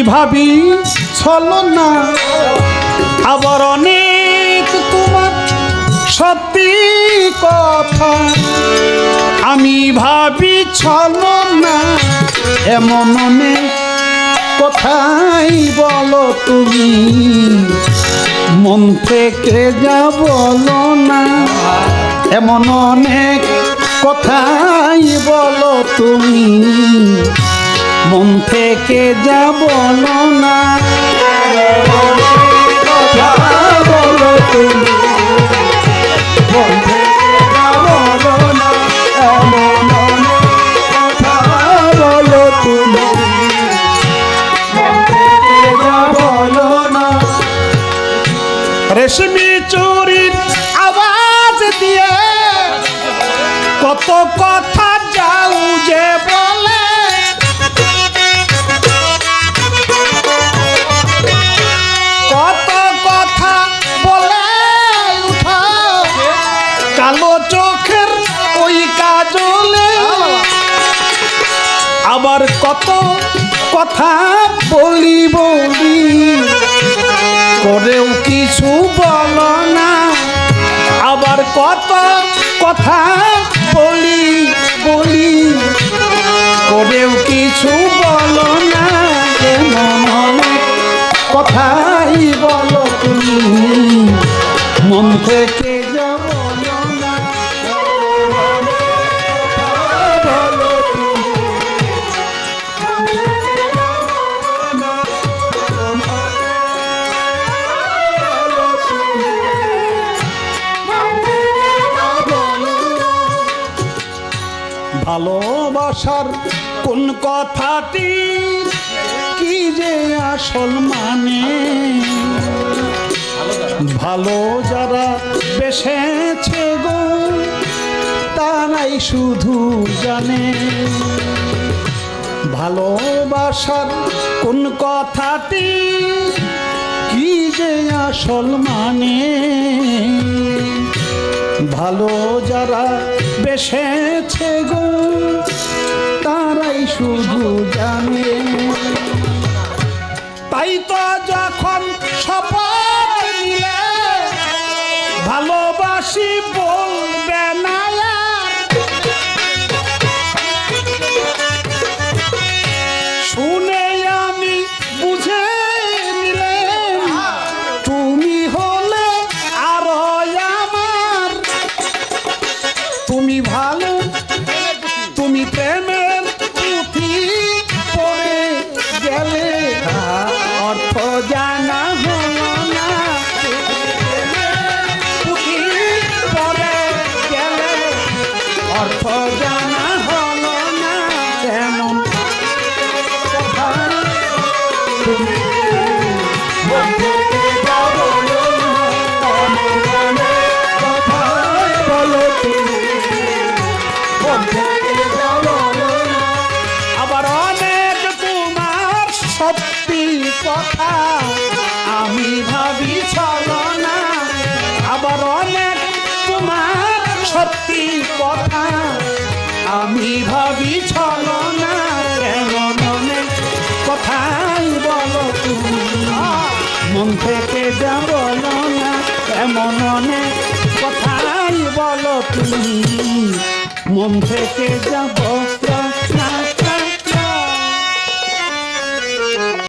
ভাবি ছলনা আবার অনেক তোমার সত্যি কথা আমি ভাবি ছলনা এমন অনেক কথাই বলো তুমি মন থেকে যা বলো না এমন অনেক কথাই বলো তুমি মন থেকে যা বলো না কথা বলো তুমি মন থেকে যা বলো না এমন অনেক কথা বলো তুমি মন থেকে যা বলো না রেশমি চুরির আওয়াজ দিয়ে কত কথা যাও যে বলে কত কথা বলে উঠা কালো চোখের ওই কাজলে আবার কত কথা বলি বলি করেও কিছু বলো না আবার কত কথা বলি বলি করেও কিছু বলো না এমন অনেক কথাই বলো তুমি মন থেকে যা বলো না বলো ভালোবাসার কোন কথাটি কি যে আসল মানে ভালো যারা বেসেছে গো তারাই শুধু জানে ভালোবাসার কোন কথাটি কি যে আসল মানে ভালো যারা বেসেছে গো তারাই শুধু জানে তাই তো যখন শপথ নিলে ভালোবাসি বলবে না শুনে আমি বুঝে নিলে তুমি হলে আরো আমার তুমি ভালো তুমি প্রেমের পুঁথি পড়ে গেলে অর্থ জানা হলো না পুঁথি পড়ে গেলে অর্থ জানা হলো না কেমন কথা তুমি আবার অনেক তোমার সত্যি কথা আমি ভাবি ছলনা আবার অনেক তোমার সত্যি কথা আমি ভাবি ছলনা এমন অনেক কথাই বলো তুমি মন থেকে যা বলো না এমন অনেক কথাই বলো তুমি মন থেকে যা বলো